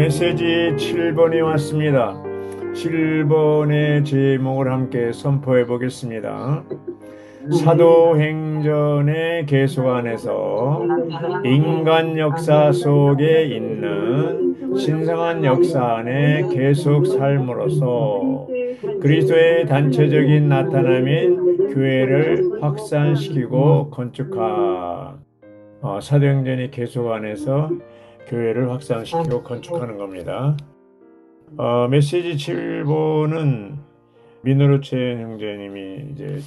메시지 7번이 왔습니다. 7번의 제목을 함께 선포해 보겠습니다. 사도행전의 계속 안에서 인간 역사 속에 있는 신성한 역사 안에 계속 삶으로써 그리스도의 단체적인 나타남인 교회를 확산시키고 건축한 사도행전의 계속 안에서 교회를 확산시키고 건축하는 겁니다. 메시지 7번은 민노르체 형제님이 이제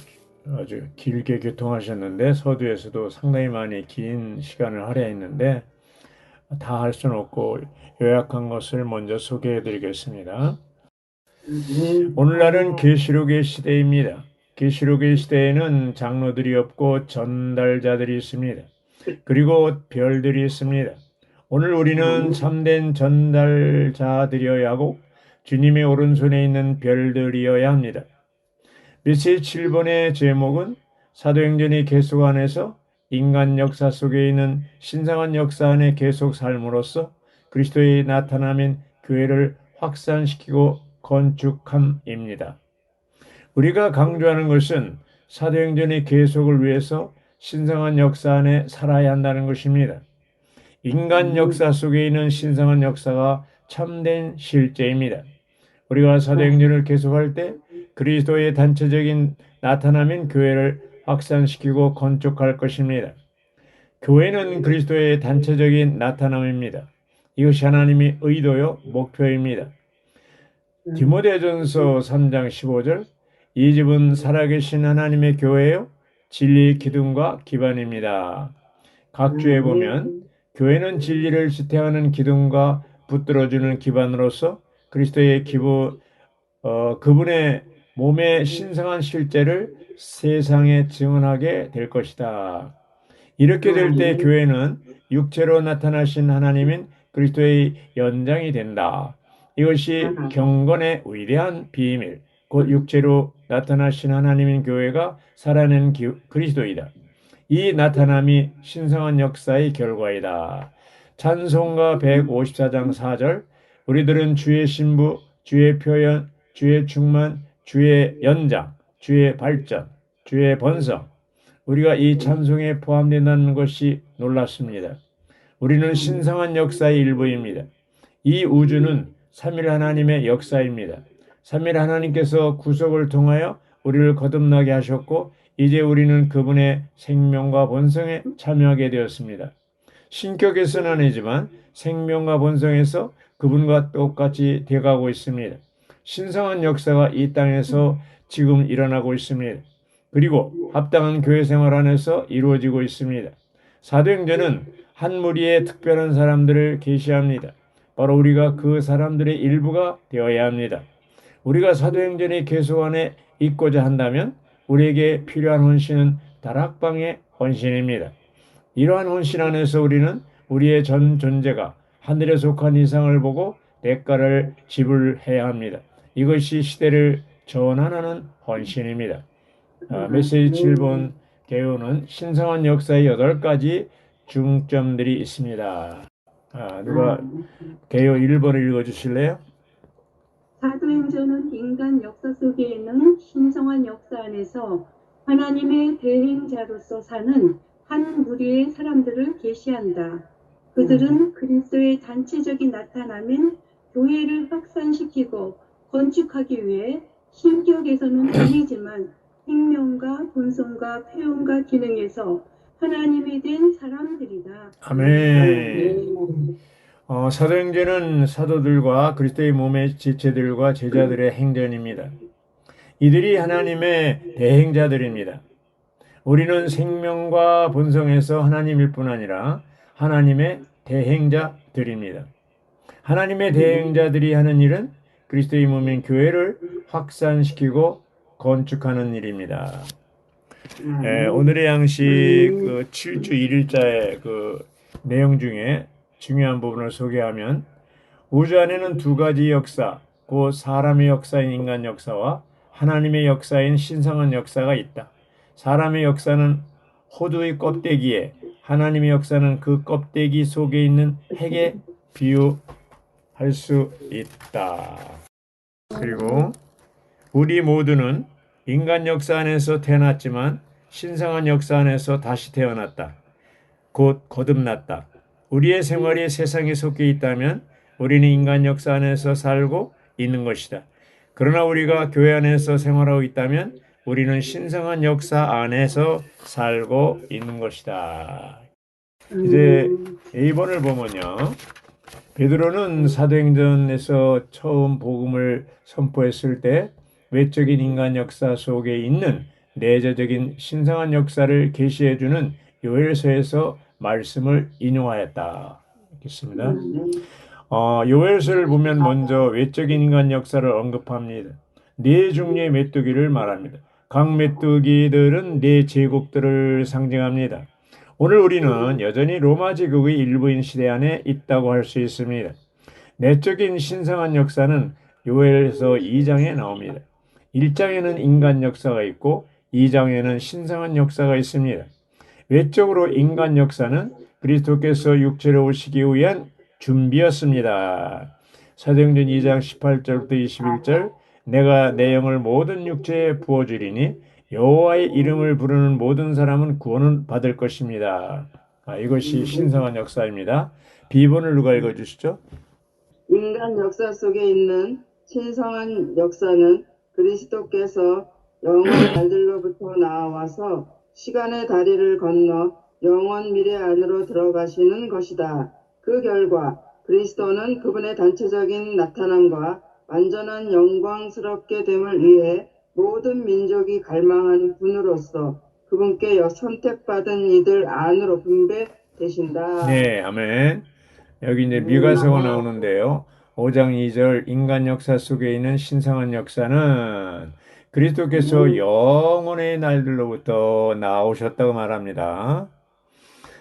아주 길게 교통하셨는데 서두에서도 상당히 많이 긴 시간을 할애했는데 다 할 수는 없고 요약한 것을 먼저 소개해 드리겠습니다. 오늘날은 계시록의 시대입니다. 계시록의 시대에는 장로들이 없고 전달자들이 있습니다. 그리고 별들이 있습니다. 오늘 우리는 참된 전달자들이어야 하고 주님의 오른손에 있는 별들이어야 합니다. 메시지 7번의 제목은 사도행전의 계속 안에서 인간 역사 속에 있는 신성한 역사 안에 계속 삶으로써 그리스도의 나타남인 교회를 확산시키고 건축함입니다. 우리가 강조하는 것은 사도행전의 계속을 위해서 신성한 역사 안에 살아야 한다는 것입니다. 인간 역사 속에 있는 신성한 역사가 참된 실제입니다. 우리가 사도행전을 계속할 때 그리스도의 단체적인 나타남인 교회를 확산시키고 건축할 것입니다. 교회는 그리스도의 단체적인 나타남입니다. 이것이 하나님의 의도요 목표입니다. 디모데전서 3장 15절 이 집은 살아계신 하나님의 교회요 진리의 기둥과 기반입니다. 각 주에 보면 교회는 진리를 지탱하는 기둥과 붙들어주는 기반으로서 그리스도의 그분의 몸의 신성한 실제를 세상에 증언하게 될 것이다. 이렇게 될 때 교회는 육체로 나타나신 하나님인 그리스도의 연장이 된다. 이것이 경건의 위대한 비밀, 곧 육체로 나타나신 하나님인 교회가 살아낸 그리스도이다. 이 나타남이 신성한 역사의 결과이다. 찬송가 154장 4절 우리들은 주의 신부, 주의 표현, 주의 충만, 주의 연장, 주의 발전, 주의 번성 우리가 이 찬송에 포함된다는 것이 놀랍습니다. 우리는 신성한 역사의 일부입니다. 이 우주는 삼일 하나님의 역사입니다. 삼일 하나님께서 구속을 통하여 우리를 거듭나게 하셨고 이제 우리는 그분의 생명과 본성에 참여하게 되었습니다. 신격에서는 아니지만 생명과 본성에서 그분과 똑같이 되어가고 있습니다. 신성한 역사가 이 땅에서 지금 일어나고 있습니다. 그리고 합당한 교회 생활 안에서 이루어지고 있습니다. 사도행전은 한 무리의 특별한 사람들을 계시합니다. 바로 우리가 그 사람들의 일부가 되어야 합니다. 우리가 사도행전의 계속 안에 있고자 한다면 우리에게 필요한 헌신은 다락방의 헌신입니다. 이러한 헌신 안에서 우리는 우리의 전 존재가 하늘에 속한 이상을 보고 대가를 지불해야 합니다. 이것이 시대를 전환하는 헌신입니다. 메시지 7번 개요는 신성한 역사의 8가지 중점들이 있습니다. 누가 개요 1번을 읽어주실래요? 사도행전은 인간 역사 속에 있는 신성한 역사 안에서 하나님의 대행자로서 사는 한 무리의 사람들을 계시한다. 그들은 그리스도의 단체적인 나타남인 교회를 확산시키고 건축하기 위해 신격에서는 아니지만 생명과 본성과 표현과 기능에서 하나님이 된 사람들이다. 아멘. 사도행전은 사도들과 그리스도의 몸의 지체들과 제자들의 행전입니다. 이들이 하나님의 대행자들입니다. 우리는 생명과 본성에서 하나님일 뿐 아니라 하나님의 대행자들입니다. 하나님의 대행자들이 하는 일은 그리스도의 몸인 교회를 확산시키고 건축하는 일입니다. 오늘의 양식 7주 1일자의 내용 중에 중요한 부분을 소개하면 우주 안에는 두 가지 역사, 곧 사람의 역사인 인간 역사와 하나님의 역사인 신성한 역사가 있다. 사람의 역사는 호두의 껍데기에, 하나님의 역사는 그 껍데기 속에 있는 핵에 할 수 있다. 그리고 우리 모두는 인간 역사 안에서 태어났지만 신성한 역사 안에서 다시 태어났다. 곧 거듭났다. 우리의 생활이 세상에 섞여 있다면 우리는 인간 역사 안에서 살고 있는 것이다. 그러나 우리가 교회 안에서 생활하고 있다면 우리는 신성한 역사 안에서 살고 있는 것이다. 이제 A번을 보면요. 베드로는 사도행전에서 처음 복음을 선포했을 때 외적인 인간 역사 속에 있는 내재적인 신성한 역사를 계시해주는 요엘서에서 말씀을 인용하였다. 있습니다. 요엘서를 보면 먼저 외적인 인간 역사를 언급합니다. 네 종류의 메뚜기를 말합니다. 각 메뚜기들은 네 제국들을 상징합니다. 오늘 우리는 여전히 로마 제국의 일부인 시대 안에 있다고 할 수 있습니다. 내적인 신성한 역사는 요엘서 2장에 나옵니다. 1장에는 인간 역사가 있고 2장에는 신성한 역사가 있습니다. 외적으로 인간 역사는 그리스도께서 육체로 오시기 위한 준비였습니다. 사도행전 2장 18절부터 21절 내가 내 영을 모든 육체에 부어주리니 여호와의 이름을 부르는 모든 사람은 구원을 받을 것입니다. 이것이 신성한 역사입니다. B번을 누가 읽어주시죠? 인간 역사 속에 있는 신성한 역사는 그리스도께서 영원의 날들로부터 나와서 시간의 다리를 건너 영원 미래 안으로 들어가시는 것이다. 그 결과 그리스도는 그분의 단체적인 나타남과 완전한 영광스럽게 됨을 위해 모든 민족이 갈망하는 분으로서 그분께 선택받은 이들 안으로 분배되신다. 네, 아멘. 여기 이제 미가서가 나오는데요. 5장 2절 인간 역사 속에 있는 신성한 역사는 그리스도께서 영원의 날들로부터 나오셨다고 말합니다.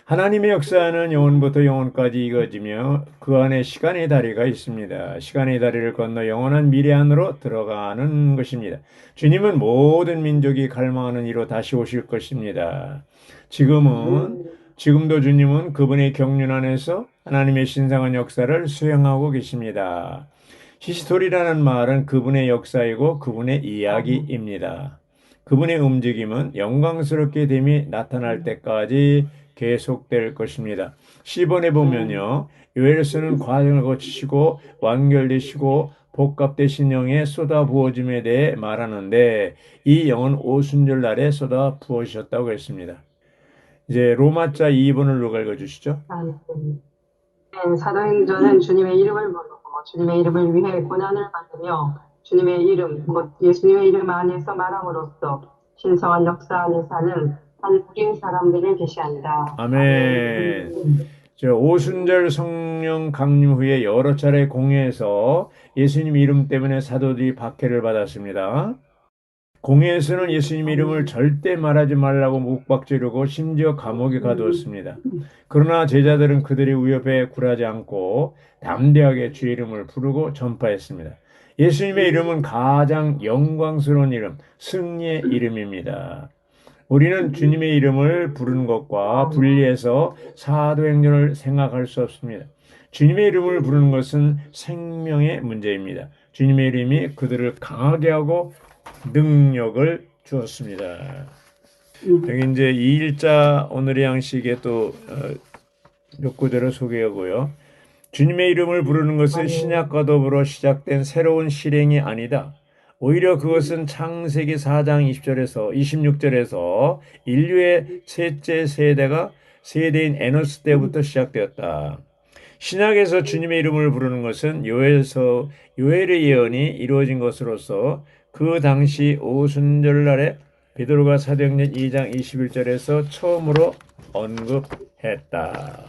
하나님의 역사는 영원부터 영원까지 이어지며 그 안에 시간의 다리가 있습니다. 시간의 다리를 건너 영원한 미래 안으로 들어가는 것입니다. 주님은 모든 민족이 갈망하는 이로 다시 오실 것입니다. 지금도 주님은 그분의 경륜 안에서 하나님의 신성한 역사를 수행하고 계십니다. 히스토리라는 말은 그분의 역사이고 그분의 이야기입니다. 그분의 움직임은 영광스럽게 됨이 나타날 때까지 계속될 것입니다. C번에 보면요. 요엘서는 과정을 거치시고 완결되시고 복합되신 영의 쏟아 부어짐에 대해 말하는데 이 영은 오순절 날에 쏟아 부어지셨다고 했습니다. 이제 로마자 2번을 누가 읽어주시죠? 사도행전은 주님의 이름을 부르고 주님의 이름을 위해 고난을 받으며 주님의 이름, 곧 예수님의 이름 안에서 말함으로써 신성한 역사 안에 사는 한 무리의 사람들을 계시한다. 아멘. 오순절 성령 강림 후에 여러 차례 공회에서 예수님 이름 때문에 사도들이 박해를 받았습니다. 공회에서는 예수님 이름을 절대 말하지 말라고 묵박지르고 심지어 감옥에 가두었습니다. 그러나 제자들은 그들의 위협에 굴하지 않고 담대하게 주의 이름을 부르고 전파했습니다. 예수님의 이름은 가장 영광스러운 이름, 승리의 이름입니다. 우리는 주님의 이름을 부르는 것과 분리해서 사도행전을 생각할 수 없습니다. 주님의 이름을 부르는 것은 생명의 문제입니다. 주님의 이름이 그들을 강하게 하고 능력을 주었습니다. 여기 이제 2일자 오늘의 양식에 또 몇 구절을 소개하고요. 주님의 이름을 부르는 것은 신약과 더불어 시작된 새로운 실행이 아니다. 오히려 그것은 창세기 4장 20절에서 26절에서 인류의 셋째 세대인 에노스 때부터 시작되었다. 신약에서 주님의 이름을 부르는 것은 요엘의 예언이 이루어진 것으로서 그 당시 오순절날에 베드로가 사도행전 2장 21절에서 처음으로 언급했다.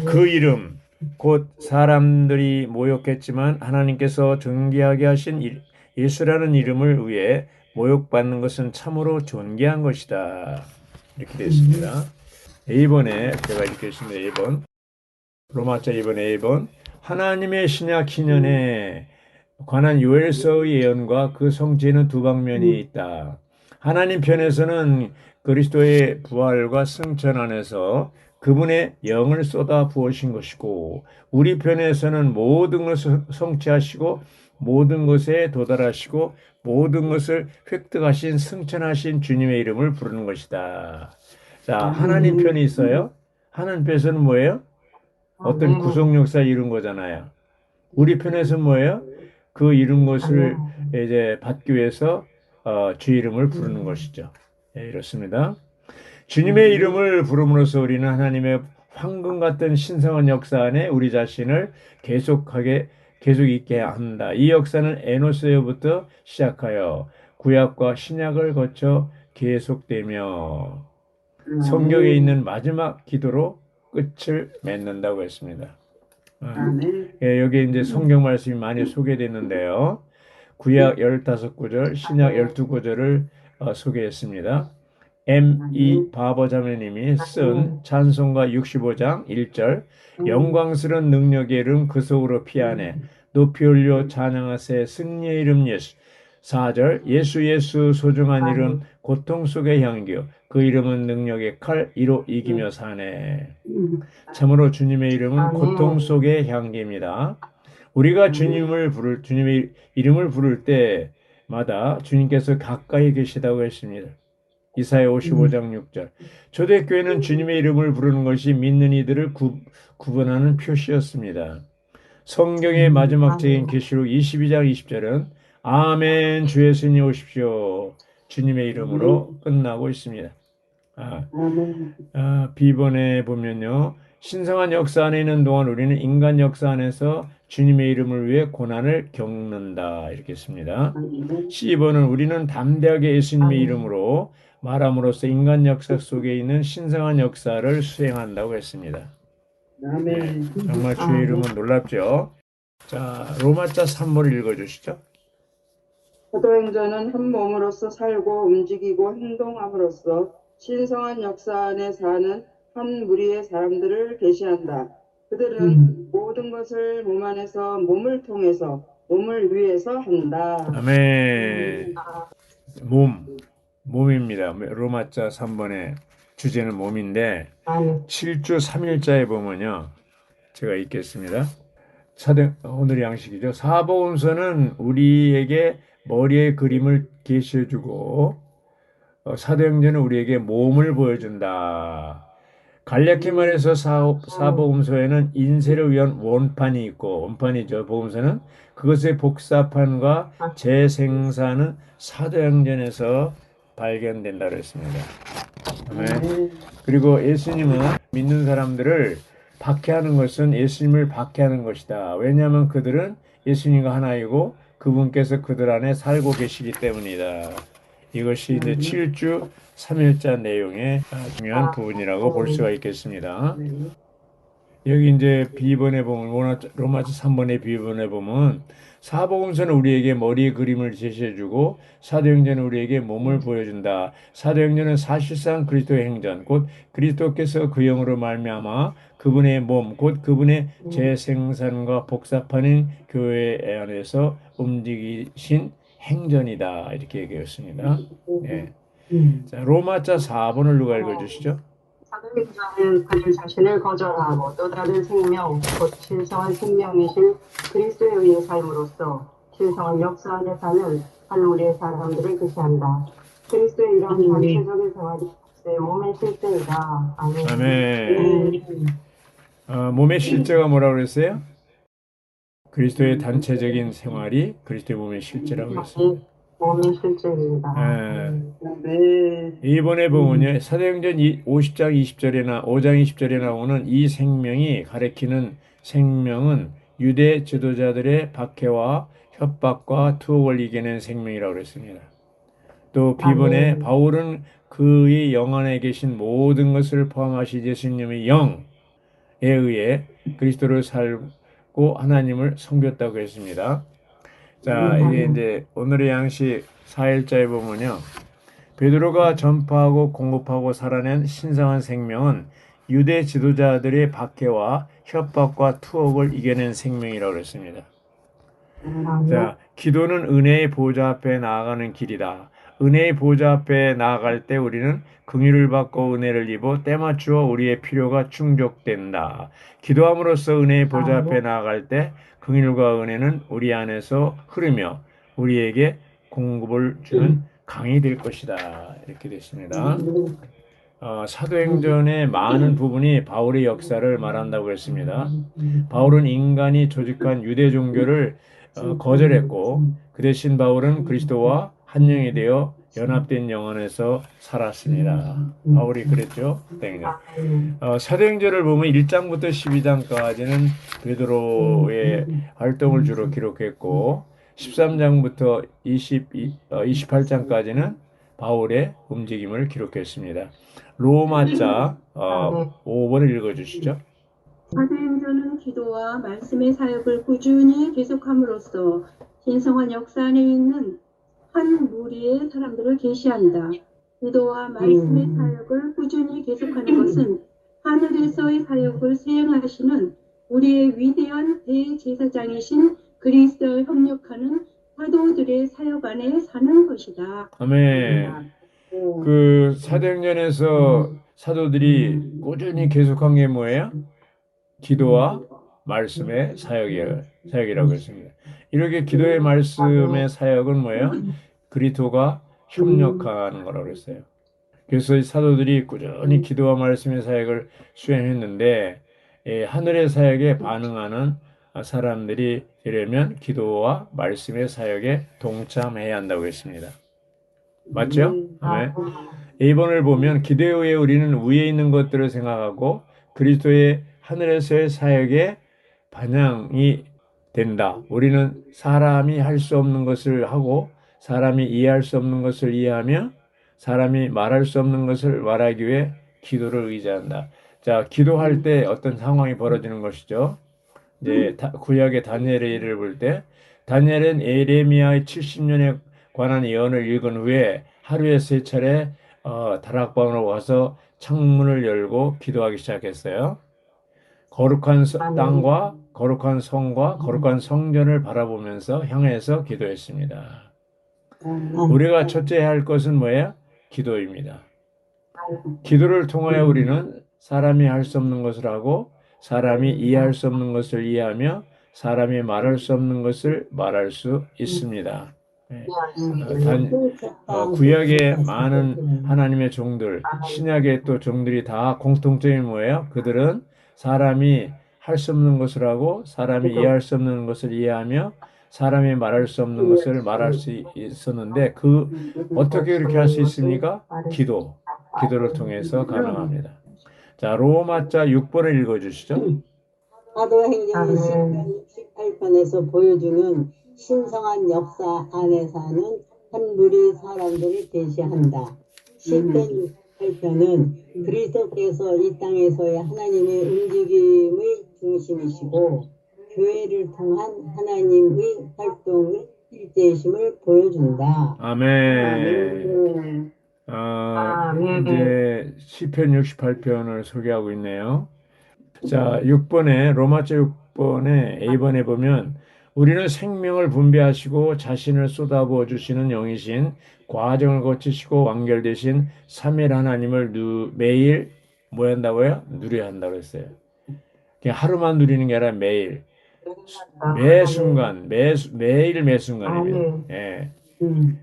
그 이름 곧 사람들이 모욕했지만 하나님께서 존귀하게 하신 예수라는 이름을 위해 모욕받는 것은 참으로 존귀한 것이다. 이렇게 되어 있습니다. A번에 제가 읽겠습니다. A번 로마자 2번 A번 하나님의 신약 희년에 관한 요엘서의 예언과 그 성취에는 두 방면이 있다. 하나님 편에서는 그리스도의 부활과 승천 안에서 그분의 영을 쏟아 부으신 것이고 우리 편에서는 모든 것을 성취하시고 모든 것에 도달하시고 모든 것을 획득하신 승천하신 주님의 이름을 부르는 것이다. 자, 하나님 편이 있어요. 하나님 편에서는 뭐예요? 어떤 구속 역사 이룬 거잖아요. 우리 편에서는 뭐예요? 그 이룬 것을 이제 받기 위해서 주 이름을 부르는 것이죠. 예, 이렇습니다. 주님의 이름을 부름으로써 우리는 하나님의 황금 같은 신성한 역사 안에 우리 자신을 계속 있게 한다. 이 역사는 에노스에부터 시작하여 구약과 신약을 거쳐 계속되며 성경에 있는 마지막 기도로 끝을 맺는다고 했습니다. 예, 여기 이제 성경 말씀이 많이 소개됐는데요. 구약 15구절, 신약 12구절을 소개했습니다. M.E. 바버 자매님이 쓴 찬송가 65장 1절 영광스러운 능력의 이름 그 속으로 피하네 높이 올려 찬양하세 승리의 이름 예수 4절 예수 소중한 이름 고통 속의 향기요 그 이름은 능력의 칼 이로 이기며 사네. 참으로 주님의 이름은 고통 속의 향기입니다. 우리가 주님의 이름을 부를 때마다 주님께서 가까이 계시다고 했습니다. 이사야 55장 6절. 초대교회는 주님의 이름을 부르는 것이 믿는 이들을 구분하는 표시였습니다. 성경의 마지막 책인 계시록 22장 20절은 아멘 주 예수님 오십시오. 주님의 이름으로 끝나고 있습니다. 비번에 보면요. 신성한 역사 안에 있는 동안 우리는 인간 역사 안에서 주님의 이름을 위해 고난을 겪는다. 이렇게 씁니다. C번은 우리는 담대하게 예수님의 이름으로 말함으로써 인간 역사 속에 있는 신성한 역사를 수행한다고 했습니다. 네, 정말 주의 이름은 놀랍죠. 자, 로마자 3번 읽어주시죠. 사도행전은 한 몸으로서 살고 움직이고 행동함으로써 신성한 역사 안에 사는 한 무리의 사람들을 계시한다. 그들은 모든 것을 몸 안에서 몸을 통해서 몸을 위해서 한다. 아멘. 몸입니다. 로마자 3번의 주제는 몸인데 7주 3일자에 보면요. 제가 읽겠습니다. 오늘의 양식이죠. 사복음서는 우리에게 머리의 그림을 계시해주고 사도행전은 우리에게 몸을 보여준다. 간략히 말해서 사복음서에는 인쇄를 위한 원판이 있고 원판이죠. 복음서는 그것의 복사판과 재생산은 사도행전에서 발견된다고 했습니다. 네. 그리고 예수님은 믿는 사람들을 박해하는 것은 예수님을 박해하는 것이다. 왜냐하면 그들은 예수님과 하나이고 그분께서 그들 안에 살고 계시기 때문이다. 이것이 이제 7주 3일자 내용의 중요한 부분이라고 볼 수가 있겠습니다. 여기 이제 B번에 보면 로마서 3번의 B번에 보면 사복음서는 우리에게 머리의 그림을 제시해주고 사도행전은 우리에게 몸을 보여준다. 사도행전은 사실상 그리스도의 행전, 곧 그리스도께서 그 영으로 말미암아 그분의 몸, 곧 그분의 재생산과 복사판인 교회 안에서 움직이신 행전이다. 이렇게 얘기했습니다. 네. 자, 로마자 4번을 누가 읽어주시죠? 사도행전은 그들 자신을 거절하고 또 다른 생명, 곧 신성한 생명이신 그리스도에 의해 삶으로써 신성한 역사 안에 사는 한 무리의 사람들을 계시한다. 그리스도의 이런 단체적인 생활이 내 몸의 실제이다. 아멘. 아멘. 몸의 실제가 뭐라고 그랬어요? 그리스도의 단체적인 생활이 그리스도의 몸의 실제라고 했습니다. 몸의 실제입니다. 이번에 보면요. 사도행전 50장 20절이나 5장 20절에 나오는 이 생명이 가리키는 생명은 유대 지도자들의 박해와 협박과 투옥을 이겨낸 생명이라고 그랬습니다. 또 B번에 바울은 그의 영 안에 계신 모든 것을 포함하신 예수님의 영에 의해 그리스도를 살고 하나님을 섬겼다고 했습니다. 자, 이게 이제 오늘의 양식 4일자에 보면요. 베드로가 전파하고 공급하고 살아낸 신성한 생명은 유대 지도자들의 박해와 협박과 투옥을 이겨낸 생명이라고 했습니다. 자, 기도는 은혜의 보좌 앞에 나아가는 길이다. 은혜의 보좌 앞에 나아갈 때 우리는 긍휼을 받고 은혜를 입어 때맞추어 우리의 필요가 충족된다. 기도함으로써 은혜의 보좌 앞에 나아갈 때 긍휼과 은혜는 우리 안에서 흐르며 우리에게 공급을 주는 강이 될 것이다. 이렇게 됐습니다. 사도행전의 많은 부분이 바울의 역사를 말한다고 했습니다. 바울은 인간이 조직한 유대 종교를 거절했고 그 대신 바울은 그리스도와 한 영이 되어 연합된 영혼에서 살았습니다. 바울이 그랬죠. 사도행전을 보면 1장부터 12장까지는 베드로의 활동을 주로 기록했고 13장부터 28장까지는 바울의 움직임을 기록했습니다. 로마자 5번을 읽어주시죠. 사도행전은 기도와 말씀의 사역을 꾸준히 계속함으로써 신성한 역사 안에 있는 한 무리의 사람들을 계시한다. 기도와 말씀의 사역을 꾸준히 계속하는 것은 하늘에서의 사역을 수행하시는 우리의 위대한 대제사장이신 그리스도와 협력하는 사도들의 사역 안에 사는 것이다. 아멘. 그 사도행전에서 사도들이 꾸준히 계속한 게 뭐예요? 기도와 말씀의 사역이라고 했습니다. 이렇게 기도의 말씀의 사역은 뭐예요? 그리스도가 협력하는 거라고 했어요. 그래서 이 사도들이 꾸준히 기도와 말씀의 사역을 수행했는데 하늘의 사역에 반응하는 사람들이 되려면 기도와 말씀의 사역에 동참해야 한다고 했습니다. 맞죠? 네. A번을 보면 기도에 의해 우리는 위에 있는 것들을 생각하고 그리스도의 하늘에서의 사역에 반영이 된다. 우리는 사람이 할 수 없는 것을 하고 사람이 이해할 수 없는 것을 이해하며 사람이 말할 수 없는 것을 말하기 위해 기도를 의지한다. 자, 기도할 때 어떤 상황이 벌어지는 것이죠. 이제 구약의 다니엘의 일을 볼 때 다니엘은 에레미야의 70년에 관한 예언을 읽은 후에 하루에 3차례 다락방으로 와서 창문을 열고 기도하기 시작했어요. 거룩한 땅과 거룩한 성과 거룩한 성전을 바라보면서 향해서 기도했습니다. 우리가 첫째 할 것은 뭐예요? 기도입니다. 기도를 통하여 우리는 사람이 할 수 없는 것을 하고 사람이 이해할 수 없는 것을 이해하며 사람이 말할 수 없는 것을 말할 수 있습니다. 구약의 많은 하나님의 종들, 신약의 또 종들이 다 공통점이 뭐예요? 그들은 사람이 할 수 없는 것을 하고 사람이 이해할 수 없는 것을 이해하며 사람이 말할 수 없는 것을 말할 수 있었는데 어떻게 그렇게 할 수 있습니까? 기도를 통해서 가능합니다. 자, 로마자 6번을 읽어주시죠. 사도행전 18편에서 보여주는 신성한 역사 안에 사는 한 무리 사람들을 계시한다. 시편 18편은 그리스도께서 이 땅에서의 하나님의 움직임의 중심이시고 교회를 통한 하나님의 활동의 실제심을 보여준다. 아멘. 이제 시편 68편을 소개하고 있네요. 자, 6번에 로마자 6번에 A번에 보면 우리는 생명을 분배하시고 자신을 쏟아부어 주시는 영이신 과정을 거치시고 완결되신 삼일 하나님을 매일 뭐 한다고요? 누려야 한다고 했어요. 그냥 하루만 누리는 게 아니라 매일, 매 순간, 매일 매 순간입니다. 예.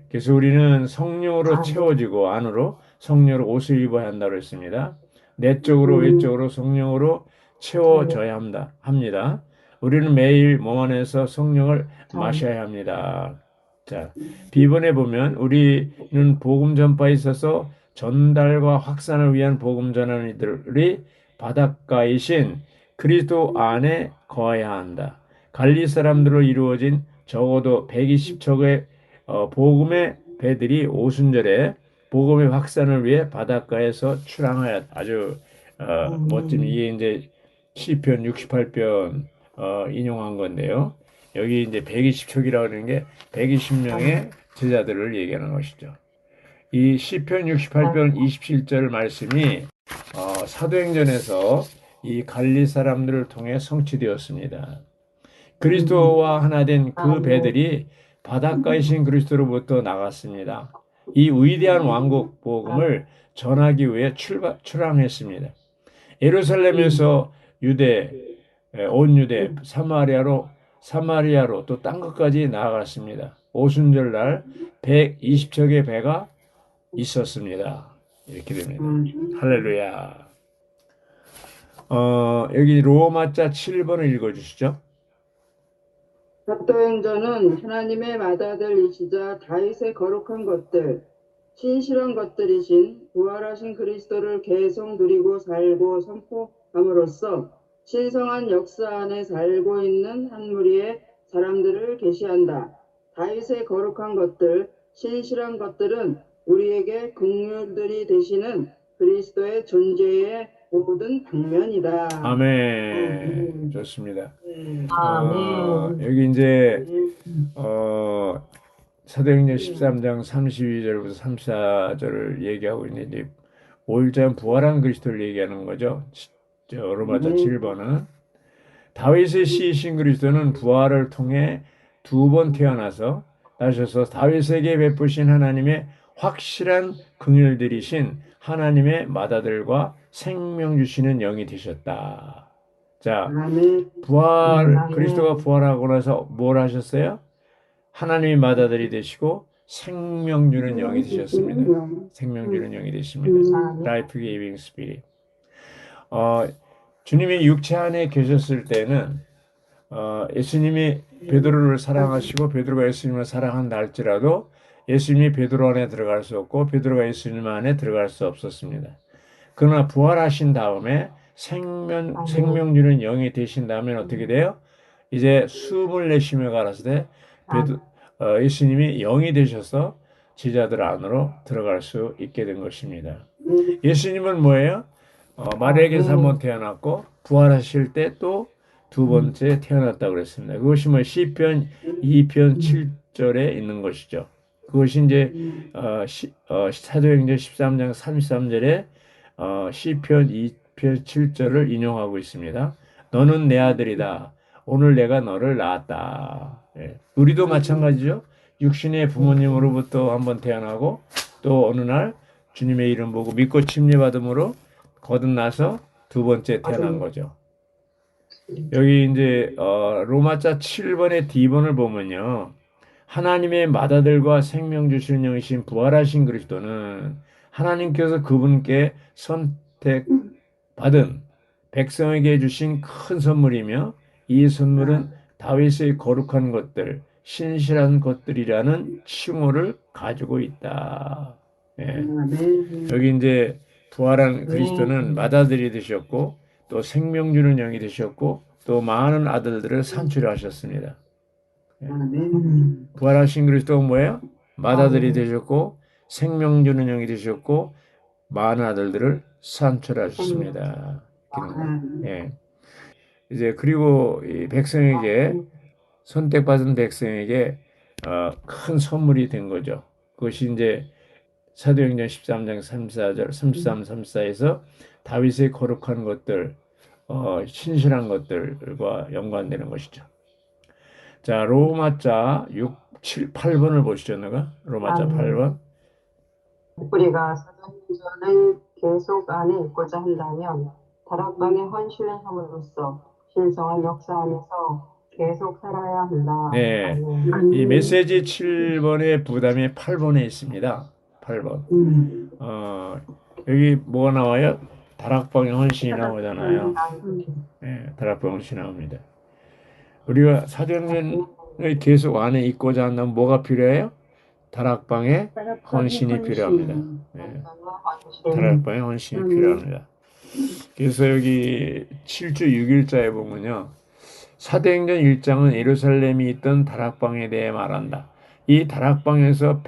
그래서 우리는 성령으로 채워지고 안으로 성령으로 옷을 입어야 한다고 했습니다. 내적으로 외적으로 성령으로 채워져야 합니다. 우리는 매일 몸 안에서 성령을 마셔야 합니다. 자, B번에 보면 우리는 복음 전파에 있어서 전달과 확산을 위한 복음 전하는 이들이 바닷가이신 그리스도 안에 거해야 한다. 갈리 사람들로 이루어진 적어도 120척의 복음의 배들이 오순절에 복음의 확산을 위해 바닷가에서 출항하였다. 아주 멋진 이게 이제 시편 68편 인용한 건데요. 여기 이제 120척이라고 하는 게 120명의 제자들을 얘기하는 것이죠. 이 시편 68편 27절 말씀이 사도행전에서 이 갈리 사람들을 통해 성취되었습니다. 그리스도와 하나 된 그 배들이 바닷가이신 그리스도로부터 나갔습니다. 이 위대한 왕국 복음을 전하기 위해 출항했습니다. 예루살렘에서 온 유대, 사마리아로 또 딴 것까지 나아갔습니다. 오순절날 120척의 배가 있었습니다. 이렇게 됩니다. 할렐루야. 여기 로마자 7번을 읽어주시죠. 사도행전은 하나님의 맏아들이시자 다윗의 거룩한 것들, 신실한 것들이신 부활하신 그리스도를 계속 누리고 살고 선포함으로써 신성한 역사 안에 살고 있는 한 무리의 사람들을 계시한다. 다윗의 거룩한 것들, 신실한 것들은 우리에게 긍휼들이 되시는 그리스도의 존재의 모든 방면이다. 아멘. 좋습니다. 아멘. 여기 이제 사도행전 13장 32절부터 34절을 얘기하고 있는데 5일장 부활한 그리스도를 얘기하는 거죠. 로마자 7번은 다윗의 씨이신 그리스도는 부활을 통해 두 번 태어나서 나셔서 다윗에게 베푸신 하나님의 확실한 긍휼들이신 하나님의 맏아들과 생명 주시는 영이 되셨다. 자, 아멘. 그리스도가 부활하고 나서 뭘 하셨어요? 하나님의 맏아들이 되시고 생명 주는 영이 되셨습니다. 생명 주는 영이 되십니다. Life giving spirit. 주님이 육체 안에 계셨을 때는 예수님이 베드로를 사랑하시고 베드로가 예수님을 사랑한다 할지라도 예수님이 베드로 안에 들어갈 수 없고 베드로가 예수님 안에 들어갈 수 없었습니다. 그러나 부활하신 다음에 생명 주는 영이 되신 다음에 어떻게 돼요? 이제 숨을 내쉬며 가라사대 예수님이 영이 되셔서 제자들 안으로 들어갈 수 있게 된 것입니다. 예수님은 뭐예요? 마리아에게서 한번 태어났고 부활하실 때 또 두 번째 태어났다고 그랬습니다. 그것이 뭐 시편 2편 7절에 있는 것이죠. 그것이 이제 사도행전 13장 33절에 시편 2편 7절을 인용하고 있습니다. 너는 내 아들이다. 오늘 내가 너를 낳았다. 예. 우리도 마찬가지죠. 육신의 부모님으로부터 한번 태어나고 또 어느 날 주님의 이름 보고 믿고 침례받음으로 거듭나서 두 번째 태어난 거죠. 여기 이제 로마자 7번의 D번을 보면요. 하나님의 맏아들과 생명 주시는 영이신 부활하신 그리스도는 하나님께서 그분께 선택받은 백성에게 주신 큰 선물이며 이 선물은 다윗의 거룩한 것들, 신실한 것들이라는 칭호를 가지고 있다. 예. 여기 이제 부활한 그리스도는 맏아들이 되셨고 또 생명 주는 영이 되셨고 또 많은 아들들을 산출하셨습니다. 예. 부활하신 그리스도가 뭐예요? 맏아들이 되셨고 생명 주는 영이 되셨고 많은 아들들을 산출하셨습니다. 예. 이제 그리고 이 백성에게 선택받은 백성에게 큰 선물이 된 거죠. 그것이 이제 사도행전 13장 34절 33, 34에서 다윗의 거룩한 것들, 신실한 것들과 연관되는 것이죠. 자, 로마자 6, 7, 8번을 보시죠, 내가. 로마자 8번. 우리가 사도행전을 계속 안에 있고자 한다면 다락방에 헌신을 함으로써 신성한 역사 안에서 계속 살아야 한다. 네, 이 메시지 7번의 부담이 8번에 있습니다. 8번. 여기 뭐가 나와요? 다락방에 헌신이 나오잖아요. 네, 다락방에 헌신이 나옵니다. 우리가 사도행전을 계속 안에 있고자 한다면 뭐가 필요해요? 다락방에 헌신이 필요합니다. 네, 다락방에 헌신이 필요합니다. 그래서 여기 7주 6일자에 보면요. 사도행전 1장은 예루살렘이 있던 다락방에 대해 말한다. 이 다락방에서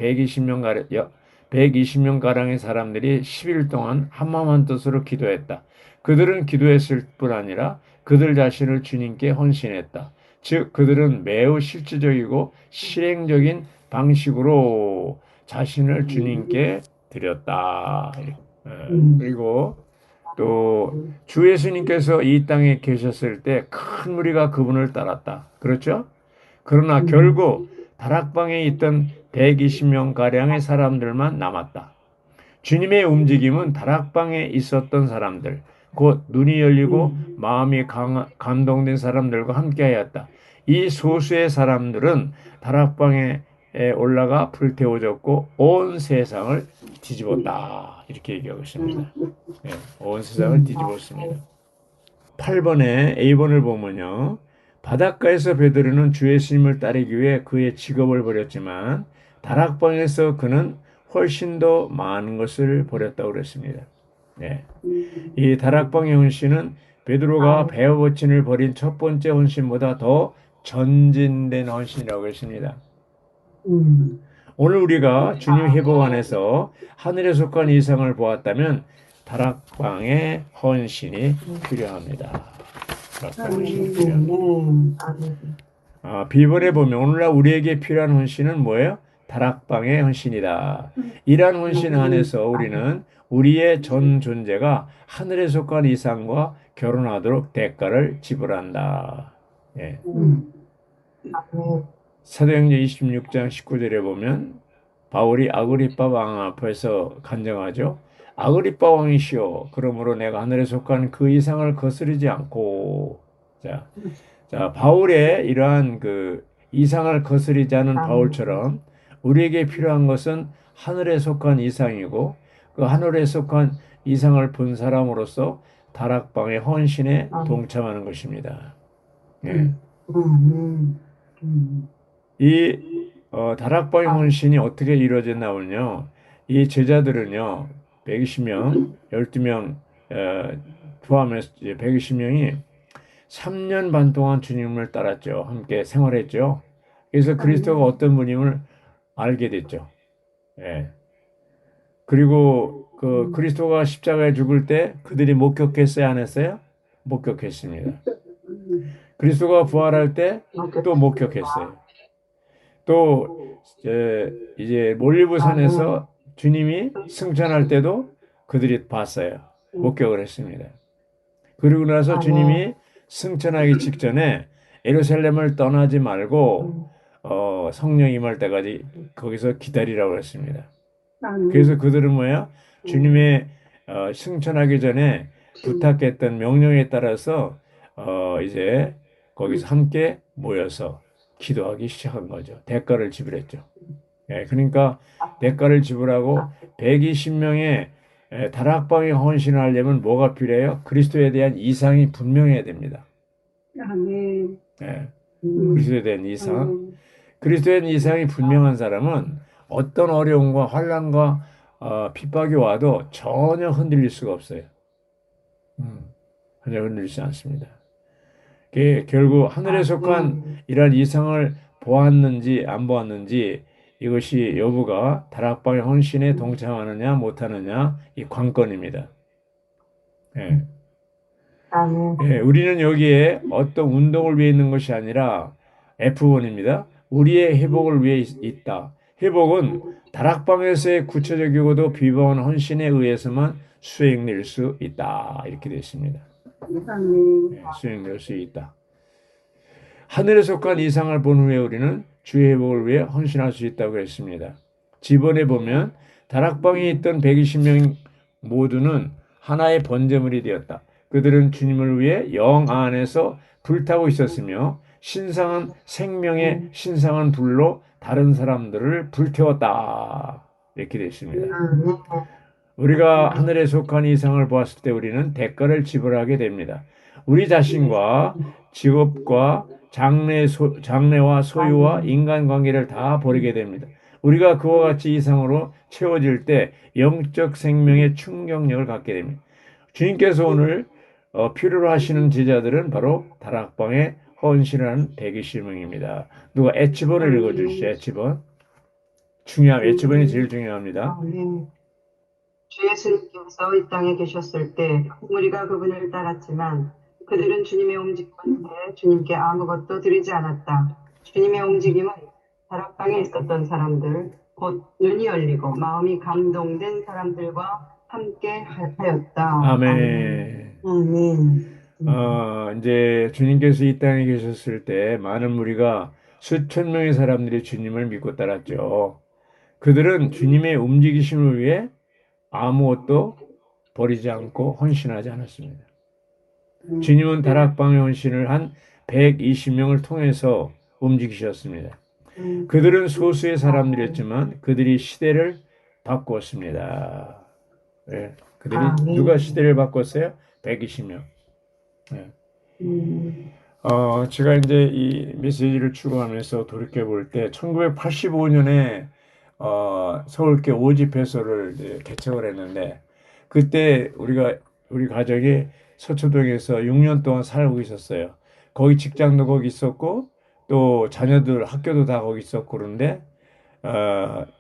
120명가량의 사람들이 10일 동안 한마음 한뜻으로 기도했다. 그들은 기도했을 뿐 아니라 그들 자신을 주님께 헌신했다. 즉 그들은 매우 실질적이고 실행적인 방식으로 자신을 주님께 드렸다. 그리고 또 주 예수님께서 이 땅에 계셨을 때 큰 무리가 그분을 따랐다. 그렇죠? 그러나 결국 다락방에 있던 120명가량의 사람들만 남았다. 주님의 움직임은 다락방에 있었던 사람들, 곧 눈이 열리고 마음이 감동된 사람들과 함께하였다. 이 소수의 사람들은 다락방에 올라가 불태워졌고 온 세상을 뒤집었다. 이렇게 얘기하고 있습니다. 네, 온 세상을 뒤집었습니다. 8번에 A번을 보면요. 바닷가에서 베드로는 주 예수님을 따르기 위해 그의 직업을 버렸지만 다락방에서 그는 훨씬 더 많은 것을 버렸다고 그랬습니다. 네. 이 다락방의 헌신은 베드로가 베어버친을 버린 첫 번째 헌신보다 더 전진된 헌신이라고 했습니다. 오늘 우리가 주님 회복 안에서 하늘에 속한 이상을 보았다면 다락방의 헌신이 필요합니다. 다락방의 헌신이 필요합니다. B번에 보면 오늘날 우리에게 필요한 헌신은 뭐예요? 다락방의 헌신이다. 이러한 헌신 안에서 우리는 우리의 전 존재가 하늘에 속한 이상과 결혼하도록 대가를 지불한다. 예. 사도행전 26장 19절에 보면 바울이 아그리빠 왕 앞에서 간증하죠. 아그리빠 왕이시여, 그러므로 내가 하늘에 속한 그 이상을 거스르지 않고. 자, 바울의 이러한 그 이상을 거스르지 않은 바울처럼 우리에게 필요한 것은 하늘에 속한 이상이고 그 하늘에 속한 이상을 본 사람으로서 다락방의 헌신에 동참하는 것입니다. 예. 이 다락방의 헌신이 어떻게 이루어졌나면요. 이 제자들은요. 120명, 12명 포함해서 120명이 3년 반 동안 주님을 따랐죠. 함께 생활했죠. 그래서 그리스도가 어떤 분임을 알게 됐죠. 예. 그리고 그 그리스도가 십자가에 죽을 때 그들이 목격했어요, 안 했어요? 목격했습니다. 그리스도가 부활할 때 또 목격했어요. 또 이제 몰리브산에서 주님이 승천할 때도 그들이 봤어요. 목격을 했습니다. 그리고 나서 주님이 승천하기 직전에 예루살렘을 떠나지 말고 성령 임할 때까지 거기서 기다리라고 했습니다. 그래서 그들은 뭐야? 주님의 승천하기 전에 부탁했던 명령에 따라서 이제 거기서 함께 모여서 기도하기 시작한 거죠. 대가를 지불했죠. 예, 그러니까 대가를 지불하고 120명의 다락방에 헌신을 하려면 뭐가 필요해요? 그리스도에 대한 이상이 분명해야 됩니다. 예, 그리스도에 대한 이상. 그리스도에 대한 이상이 분명한 사람은 어떤 어려움과 환난과 핍박이 와도 전혀 흔들릴 수가 없어요. 전혀 흔들리지 않습니다. 결국 하늘에 속한 이러한 이상을 보았는지 안 보았는지 이것이 여부가 다락방의 헌신에 동참하느냐 못하느냐 이 관건입니다. 예. 예, 우리는 여기에 어떤 운동을 위해 있는 것이 아니라 F1입니다. 우리의 회복을 위해 있다. 회복은 다락방에서의 구체적이고도 비범한 헌신에 의해서만 수행될 수 있다. 이렇게 되어 있습니다. 네, 수행될 수 있다. 하늘에 속한 이상을 본 후에 우리는 주의 회복을 위해 헌신할 수 있다고 했습니다. 지번에 보면 다락방에 있던 120명 모두는 하나의 번제물이 되었다. 그들은 주님을 위해 영 안에서 불타고 있었으며 신성한 생명의 신성한 불로 다른 사람들을 불태웠다. 이렇게 되어 있습니다. 우리가 하늘에 속한 이상을 보았을 때 우리는 대가를 지불하게 됩니다. 우리 자신과 직업과 장래와 소유와 인간관계를 다 버리게 됩니다. 우리가 그와 같이 이상으로 채워질 때 영적 생명의 충격력을 갖게 됩니다. 주님께서 오늘 필요로 하시는 제자들은 바로 다락방에 헌신하는 120명입니다. 누가 H번을 읽어주시죠. H번. H번이 제일 중요합니다. 주 예수님께서 이 땅에 계셨을 때 무리가 그분을 따랐지만 그들은 주님의 움직임을 주님께 아무것도 드리지 않았다. 주님의 움직임은 다락방에 있었던 사람들, 곧 눈이 열리고 마음이 감동된 사람들과 함께 하였다. 아멘. 아멘. 이제 주님께서 이 땅에 계셨을 때 많은 무리가 수천 명의 사람들이 주님을 믿고 따랐죠. 그들은 주님의 움직이심을 위해 아무것도 버리지 않고 헌신하지 않았습니다. 주님은 다락방의 헌신을 한 120명을 통해서 움직이셨습니다. 그들은 소수의 사람들이었지만 그들이 시대를 바꾸었습니다. 네, 그들이 누가 시대를 바꿨어요? 120명. 네. 제가 이제 이 메시지를 추구하면서 돌이켜볼 때 1985년에 서울교 5집회소를 이제 개척을 했는데 그때 우리 가족이 서초동에서 6년 동안 살고 있었어요. 거기 직장도 거기 있었고 또 자녀들 학교도 다 거기 있었고 그런데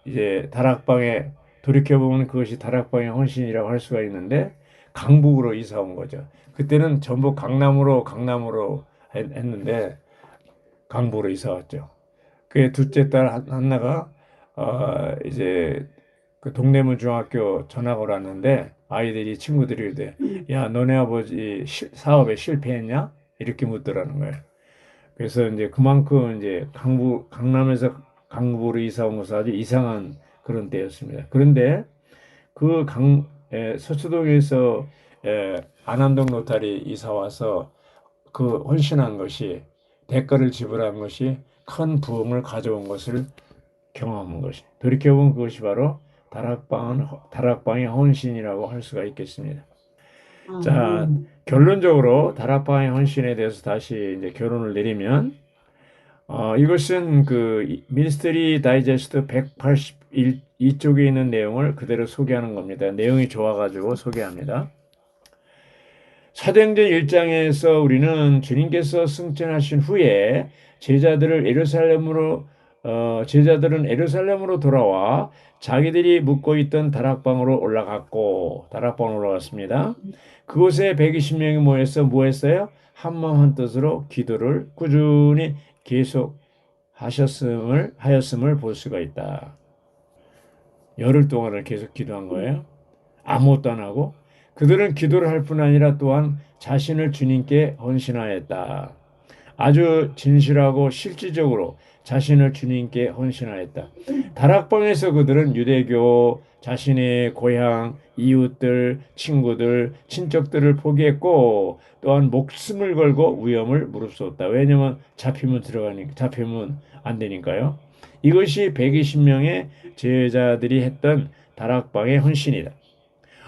이제 다락방에 돌이켜보면 그것이 다락방의 헌신이라고 할 수가 있는데 강북으로 이사 온 거죠. 그때는 전부 강남으로 했는데 강북으로 이사 왔죠. 그 둘째 딸 한나가 이제 그 동대문 중학교 전학을 왔는데 아이들이 친구들이 이래 야 너네 아버지 사업에 실패했냐? 이렇게 묻더라는 거예요. 그래서 이제 그만큼 이제 강남에서 강북으로 이사 온 것은 아주 이상한 그런 때였습니다. 그런데 서초동에서 안암동 로타리 이사 와서 그 헌신한 것이 대가를 지불한 것이 큰 부흥을 가져온 것을 경험한 것이 돌이켜보면 그것이 바로 다락방의 헌신이라고 할 수가 있겠습니다. 자, 결론적으로 다락방의 헌신에 대해서 다시 이제 결론을 내리면 이것은 그 미니스트리 다이제스트 182쪽에 있는 내용을 그대로 소개하는 겁니다. 내용이 좋아가지고 소개합니다. 사도행전 1장에서 우리는 주님께서 승천하신 후에 제자들은 에루살렘으로 돌아와 자기들이 묵고 있던 다락방으로 올라갔습니다. 그곳에 120명이 모여서 뭐 했어요? 한마음 한뜻으로 기도를 꾸준히 계속 하였음을 볼 수가 있다. 열흘 동안을 계속 기도한 거예요. 아무것도 안 하고 그들은 기도를 할 뿐 아니라 또한 자신을 주님께 헌신하였다. 아주 진실하고 실질적으로 자신을 주님께 헌신하였다. 다락방에서 그들은 유대교, 자신의 고향, 이웃들, 친구들, 친척들을 포기했고 또한 목숨을 걸고 위험을 무릅쓰었다. 왜냐하면 잡히면 안 되니까요. 이것이 120명의 제자들이 했던 다락방의 헌신이다.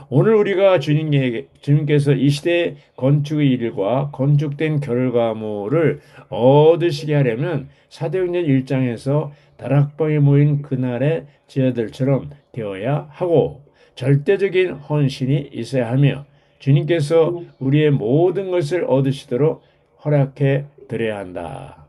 오늘 우리가 주님께서 이 시대의 건축의 일과 건축된 결과물을 얻으시게 하려면 사도행전 1장에서 다락방에 모인 그날의 제자들처럼 되어야 하고 절대적인 헌신이 있어야 하며 주님께서 우리의 모든 것을 얻으시도록 허락해 드려야 한다.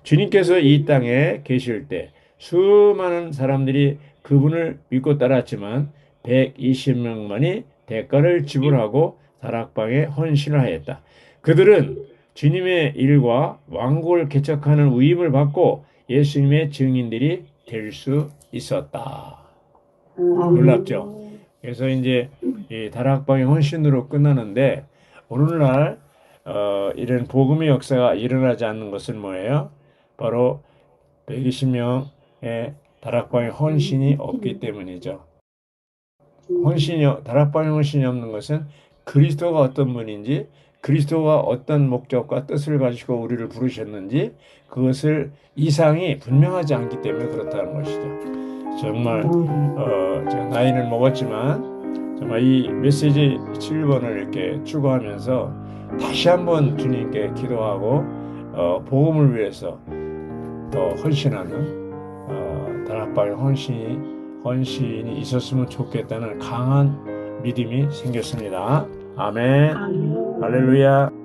주님께서 이 땅에 계실 때 수많은 사람들이 그분을 믿고 따랐지만 120명만이 대가를 지불하고 다락방에 헌신을 하였다. 그들은 주님의 일과 왕국을 개척하는 위임을 받고 예수님의 증인들이 될 수 있었다. 놀랍죠? 그래서 이제 이 다락방의 헌신으로 끝나는데 오늘날 이런 복음의 역사가 일어나지 않는 것은 뭐예요? 바로 120명의 다락방의 헌신이 없기 때문이죠. 다락방의 헌신이 없는 것은 그리스도가 어떤 분인지 그리스도가 어떤 목적과 뜻을 가지고 우리를 부르셨는지 그것을 이상이 분명하지 않기 때문에 그렇다는 것이죠. 정말 제가 나이는 먹었지만 정말 이 메시지 7번을 이렇게 추구하면서 다시 한번 주님께 기도하고 복음을 위해서 더 헌신하는 다락방의 헌신이 있었으면 좋겠다는 강한 믿음이 생겼습니다. 아멘. 할렐루야.